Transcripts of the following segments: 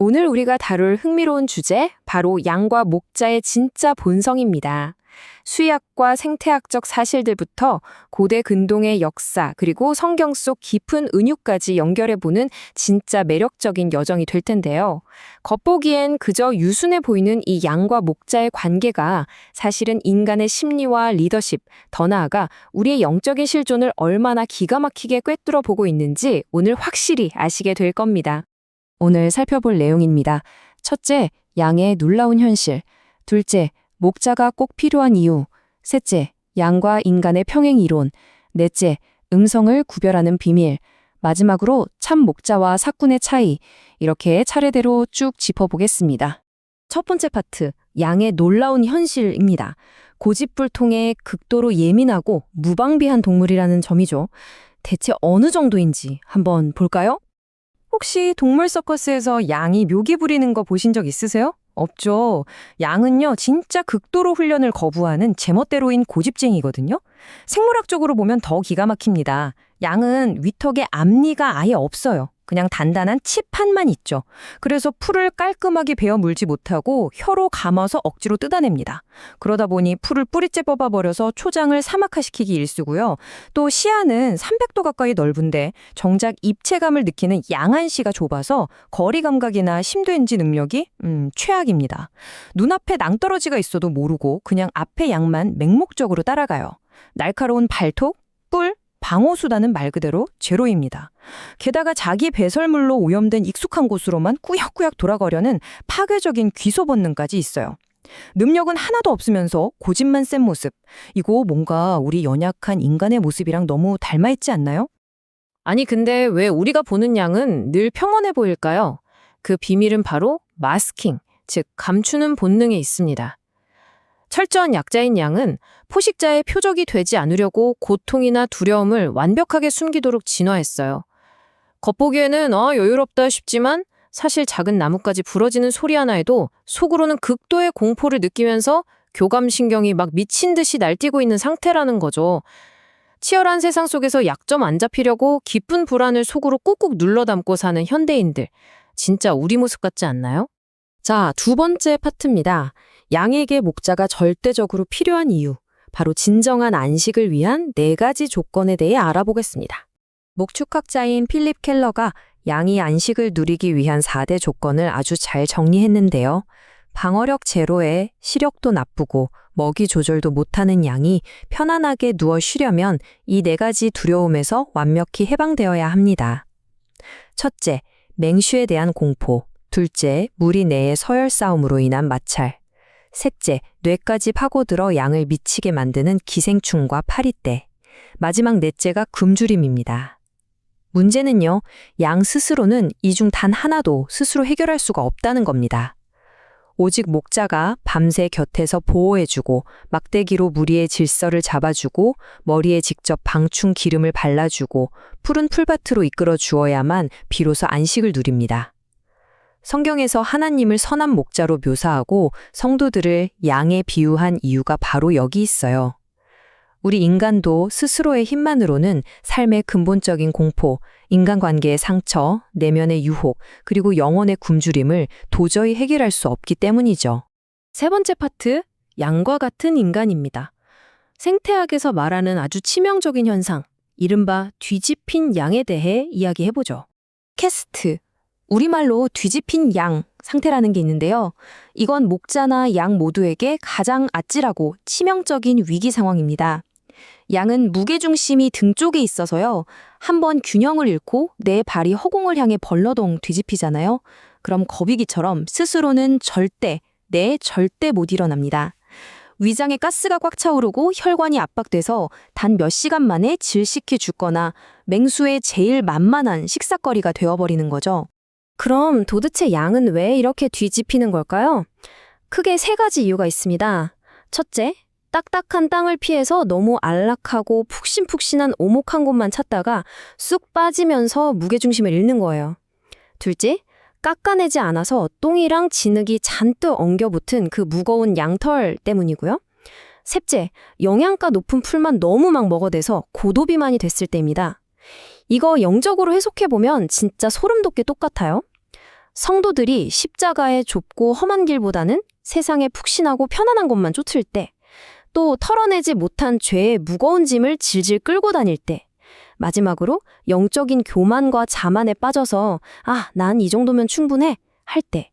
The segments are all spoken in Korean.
오늘 우리가 다룰 흥미로운 주제, 바로 양과 목자의 진짜 본성입니다. 수의학과 생태학적 사실들부터 고대 근동의 역사, 그리고 성경 속 깊은 은유까지 연결해보는 진짜 매력적인 여정이 될 텐데요. 겉보기엔 그저 유순해 보이는 이 양과 목자의 관계가 사실은 인간의 심리와 리더십, 더 나아가 우리의 영적인 실존을 얼마나 기가 막히게 꿰뚫어 보고 있는지 오늘 확실히 아시게 될 겁니다. 오늘 살펴볼 내용입니다. 첫째, 양의 놀라운 현실. 둘째, 목자가 꼭 필요한 이유. 셋째, 양과 인간의 평행 이론. 넷째, 음성을 구별하는 비밀. 마지막으로 참 목자와 사꾼의 차이. 이렇게 차례대로 쭉 짚어보겠습니다. 첫 번째 파트, 양의 놀라운 현실입니다. 고집불통에 극도로 예민하고 무방비한 동물이라는 점이죠. 대체 어느 정도인지 한번 볼까요? 혹시 동물 서커스에서 양이 묘기 부리는 거 보신 적 있으세요? 없죠. 양은요, 진짜 극도로 훈련을 거부하는 제멋대로인 고집쟁이거든요. 생물학적으로 보면 더 기가 막힙니다. 양은 위턱에 앞니가 아예 없어요. 그냥 단단한 칩판만 있죠. 그래서 풀을 깔끔하게 베어 물지 못하고 혀로 감아서 억지로 뜯어냅니다. 그러다 보니 풀을 뿌리째 뽑아버려서 초장을 사막화시키기 일쑤고요. 또 시야는 300도 가까이 넓은데 정작 입체감을 느끼는 양안시가 좁아서 거리 감각이나 심도인지 능력이 최악입니다. 눈앞에 낭떠러지가 있어도 모르고 그냥 앞에 양만 맹목적으로 따라가요. 날카로운 발톱, 뿔, 방어수단은 말 그대로 제로입니다. 게다가 자기 배설물로 오염된 익숙한 곳으로만 꾸역꾸역 돌아가려는 파괴적인 귀소 본능까지 있어요. 능력은 하나도 없으면서 고집만 센 모습. 이거 뭔가 우리 연약한 인간의 모습이랑 너무 닮아있지 않나요? 아니 근데 왜 우리가 보는 양은 늘 평온해 보일까요? 그 비밀은 바로 마스킹, 즉 감추는 본능에 있습니다. 철저한 약자인 양은 포식자의 표적이 되지 않으려고 고통이나 두려움을 완벽하게 숨기도록 진화했어요. 겉보기에는 여유롭다 싶지만 사실 작은 나뭇가지 부러지는 소리 하나에도 속으로는 극도의 공포를 느끼면서 교감신경이 막 미친 듯이 날뛰고 있는 상태라는 거죠. 치열한 세상 속에서 약점 안 잡히려고 깊은 불안을 속으로 꾹꾹 눌러 담고 사는 현대인들. 진짜 우리 모습 같지 않나요? 자, 두 번째 파트입니다. 양에게 목자가 절대적으로 필요한 이유, 바로 진정한 안식을 위한 4가지 조건에 대해 알아보겠습니다. 목축학자인 필립 켈러가 양이 안식을 누리기 위한 4대 조건을 아주 잘 정리했는데요. 방어력 제로에 시력도 나쁘고 먹이 조절도 못하는 양이 편안하게 누워 쉬려면 이 4가지 두려움에서 완벽히 해방되어야 합니다. 첫째, 맹수에 대한 공포. 둘째, 무리 내의 서열 싸움으로 인한 마찰. 셋째, 뇌까지 파고들어 양을 미치게 만드는 기생충과 파리떼. 마지막 넷째가 굶주림입니다. 문제는요, 양 스스로는 이 중 단 하나도 스스로 해결할 수가 없다는 겁니다. 오직 목자가 밤새 곁에서 보호해주고 막대기로 무리의 질서를 잡아주고 머리에 직접 방충 기름을 발라주고 푸른 풀밭으로 이끌어 주어야만 비로소 안식을 누립니다. 성경에서 하나님을 선한 목자로 묘사하고 성도들을 양에 비유한 이유가 바로 여기 있어요. 우리 인간도 스스로의 힘만으로는 삶의 근본적인 공포, 인간관계의 상처, 내면의 유혹, 그리고 영혼의 굶주림을 도저히 해결할 수 없기 때문이죠. 세 번째 파트, 양과 같은 인간입니다. 생태학에서 말하는 아주 치명적인 현상, 이른바 뒤집힌 양에 대해 이야기해보죠. 캐스트, 우리말로 뒤집힌 양 상태라는 게 있는데요. 이건 목자나 양 모두에게 가장 아찔하고 치명적인 위기 상황입니다. 양은 무게중심이 등 쪽에 있어서요. 한번 균형을 잃고 내 발이 허공을 향해 벌러덩 뒤집히잖아요. 그럼 거위기처럼 스스로는 절대 못 일어납니다. 위장에 가스가 꽉 차오르고 혈관이 압박돼서 단 몇 시간 만에 질식해 죽거나 맹수의 제일 만만한 식사거리가 되어버리는 거죠. 그럼 도대체 양은 왜 이렇게 뒤집히는 걸까요? 크게 3가지 이유가 있습니다. 첫째, 딱딱한 땅을 피해서 너무 안락하고 푹신푹신한 오목한 곳만 찾다가 쑥 빠지면서 무게중심을 잃는 거예요. 둘째, 깎아내지 않아서 똥이랑 진흙이 잔뜩 엉겨붙은 그 무거운 양털 때문이고요. 셋째, 영양가 높은 풀만 너무 막 먹어대서 고도비만이 됐을 때입니다. 이거 영적으로 해석해보면 진짜 소름 돋게 똑같아요. 성도들이 십자가의 좁고 험한 길보다는 세상에 푹신하고 편안한 곳만 쫓을 때, 또 털어내지 못한 죄의 무거운 짐을 질질 끌고 다닐 때, 마지막으로 영적인 교만과 자만에 빠져서 난 이 정도면 충분해 할 때,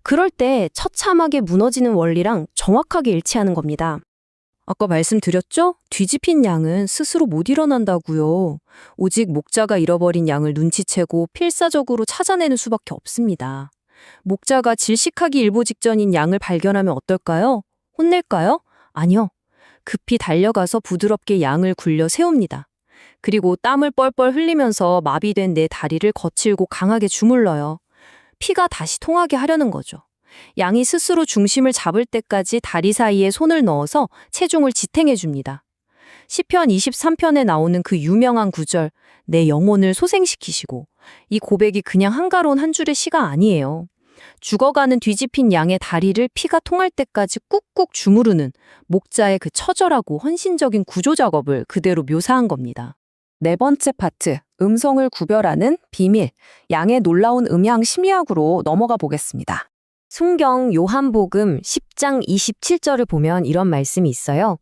그럴 때 처참하게 무너지는 원리랑 정확하게 일치하는 겁니다. 아까 말씀드렸죠? 뒤집힌 양은 스스로 못 일어난다고요. 오직 목자가 잃어버린 양을 눈치채고 필사적으로 찾아내는 수밖에 없습니다. 목자가 질식하기 일보 직전인 양을 발견하면 어떨까요? 혼낼까요? 아니요. 급히 달려가서 부드럽게 양을 굴려 세웁니다. 그리고 땀을 뻘뻘 흘리면서 마비된 내 다리를 거칠고 강하게 주물러요. 피가 다시 통하게 하려는 거죠. 양이 스스로 중심을 잡을 때까지 다리 사이에 손을 넣어서 체중을 지탱해 줍니다. 시편 23편에 나오는 그 유명한 구절, 내 영혼을 소생시키시고, 이 고백이 그냥 한가로운 한 줄의 시가 아니에요. 죽어가는 뒤집힌 양의 다리를 피가 통할 때까지 꾹꾹 주무르는 목자의 그 처절하고 헌신적인 구조 작업을 그대로 묘사한 겁니다. 네 번째 파트, 음성을 구별하는 비밀, 양의 놀라운 음향 심리학으로 넘어가 보겠습니다. 성경 요한복음 10장 27절을 보면 이런 말씀이 있어요.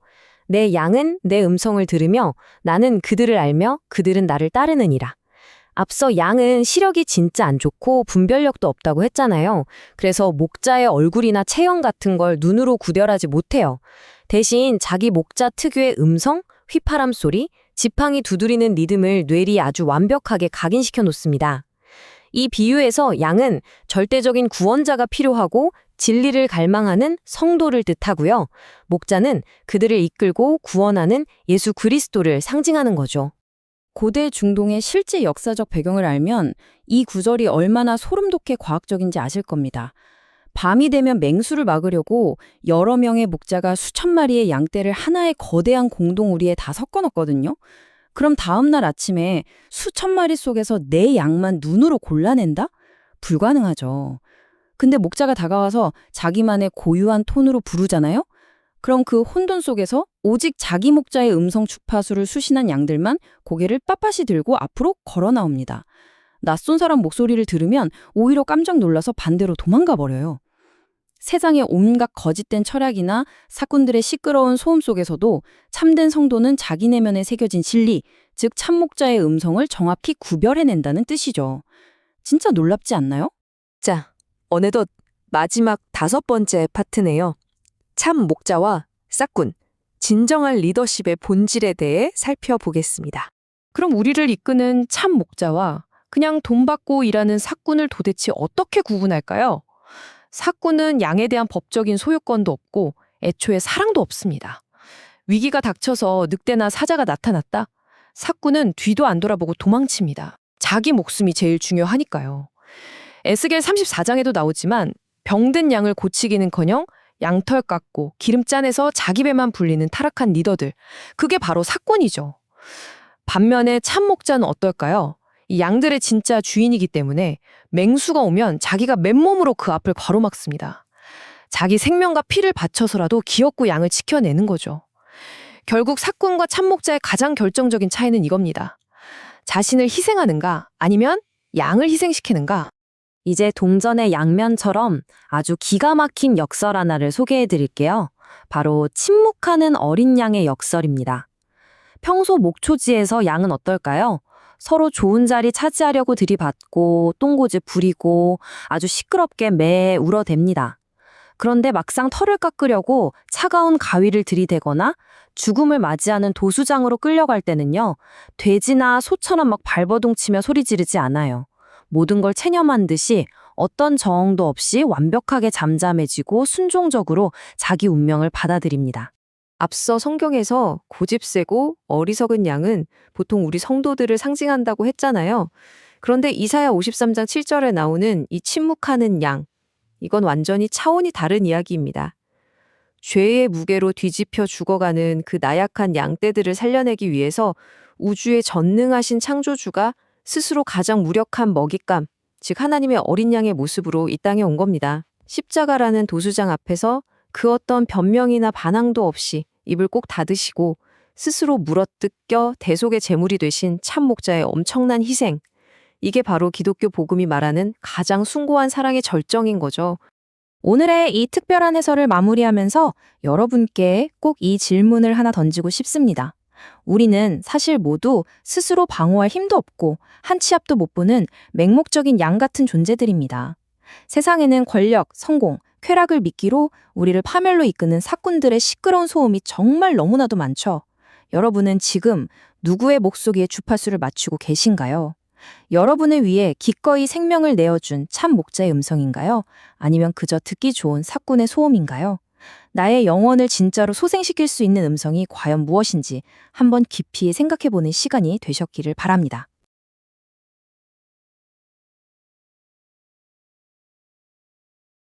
내 양은 내 음성을 들으며 나는 그들을 알며 그들은 나를 따르느니라. 앞서 양은 시력이 진짜 안 좋고 분별력도 없다고 했잖아요. 그래서 목자의 얼굴이나 체형 같은 걸 눈으로 구별하지 못해요. 대신 자기 목자 특유의 음성, 휘파람 소리, 지팡이 두드리는 리듬을 뇌리 아주 완벽하게 각인시켜 놓습니다. 이 비유에서 양은 절대적인 구원자가 필요하고 진리를 갈망하는 성도를 뜻하고요. 목자는 그들을 이끌고 구원하는 예수 그리스도를 상징하는 거죠. 고대 중동의 실제 역사적 배경을 알면 이 구절이 얼마나 소름 돋게 과학적인지 아실 겁니다. 밤이 되면 맹수를 막으려고 여러 명의 목자가 수천 마리의 양떼를 하나의 거대한 공동우리에 다 섞어 놓거든요. 그럼 다음 날 아침에 수천 마리 속에서 내 양만 눈으로 골라낸다? 불가능하죠. 근데 목자가 다가와서 자기만의 고유한 톤으로 부르잖아요? 그럼 그 혼돈 속에서 오직 자기 목자의 음성 주파수를 수신한 양들만 고개를 빳빳이 들고 앞으로 걸어 나옵니다. 낯선 사람 목소리를 들으면 오히려 깜짝 놀라서 반대로 도망가 버려요. 세상의 온갖 거짓된 철학이나 사꾼들의 시끄러운 소음 속에서도 참된 성도는 자기 내면에 새겨진 진리, 즉 참목자의 음성을 정확히 구별해낸다는 뜻이죠. 진짜 놀랍지 않나요? 자, 어느덧 마지막 5번째 파트네요. 참목자와 사꾼, 진정한 리더십의 본질에 대해 살펴보겠습니다. 그럼 우리를 이끄는 참목자와 그냥 돈 받고 일하는 사꾼을 도대체 어떻게 구분할까요? 사꾼은 양에 대한 법적인 소유권도 없고 애초에 사랑도 없습니다. 위기가 닥쳐서 늑대나 사자가 나타났다? 사꾼은 뒤도 안 돌아보고 도망칩니다. 자기 목숨이 제일 중요하니까요. 에스겔 34장에도 나오지만 병든 양을 고치기는커녕 양털 깎고 기름 짜내서 자기 배만 불리는 타락한 리더들, 그게 바로 사꾼이죠. 반면에 참목자는 어떨까요? 이 양들의 진짜 주인이기 때문에 맹수가 오면 자기가 맨몸으로 그 앞을 가로막습니다. 자기 생명과 피를 바쳐서라도 기어코 양을 지켜내는 거죠. 결국 사꾼과 참목자의 가장 결정적인 차이는 이겁니다. 자신을 희생하는가 아니면 양을 희생시키는가. 이제 동전의 양면처럼 아주 기가 막힌 역설 하나를 소개해 드릴게요. 바로 침묵하는 어린 양의 역설입니다. 평소 목초지에서 양은 어떨까요? 서로 좋은 자리 차지하려고 들이받고 똥고지 부리고 아주 시끄럽게 매 울어댑니다. 그런데 막상 털을 깎으려고 차가운 가위를 들이대거나 죽음을 맞이하는 도수장으로 끌려갈 때는요, 돼지나 소처럼 막 발버둥치며 소리 지르지 않아요. 모든 걸 체념한 듯이 어떤 저항도 없이 완벽하게 잠잠해지고 순종적으로 자기 운명을 받아들입니다. 앞서 성경에서 고집세고 어리석은 양은 보통 우리 성도들을 상징한다고 했잖아요. 그런데 이사야 53장 7절에 나오는 이 침묵하는 양, 이건 완전히 차원이 다른 이야기입니다. 죄의 무게로 뒤집혀 죽어가는 그 나약한 양떼들을 살려내기 위해서 우주의 전능하신 창조주가 스스로 가장 무력한 먹잇감, 즉 하나님의 어린 양의 모습으로 이 땅에 온 겁니다. 십자가라는 도수장 앞에서 그 어떤 변명이나 반항도 없이 입을 꼭 닫으시고 스스로 물어뜯겨 대속의 제물이 되신 참 목자의 엄청난 희생. 이게 바로 기독교 복음이 말하는 가장 숭고한 사랑의 절정인 거죠. 오늘의 이 특별한 해설을 마무리하면서 여러분께 꼭 이 질문을 하나 던지고 싶습니다. 우리는 사실 모두 스스로 방어할 힘도 없고 한 치 앞도 못 보는 맹목적인 양 같은 존재들입니다. 세상에는 권력, 성공, 쾌락을 미끼로 우리를 파멸로 이끄는 사꾼들의 시끄러운 소음이 정말 너무나도 많죠. 여러분은 지금 누구의 목소리에 주파수를 맞추고 계신가요? 여러분을 위해 기꺼이 생명을 내어준 참 목자의 음성인가요? 아니면 그저 듣기 좋은 사꾼의 소음인가요? 나의 영혼을 진짜로 소생시킬 수 있는 음성이 과연 무엇인지 한번 깊이 생각해보는 시간이 되셨기를 바랍니다.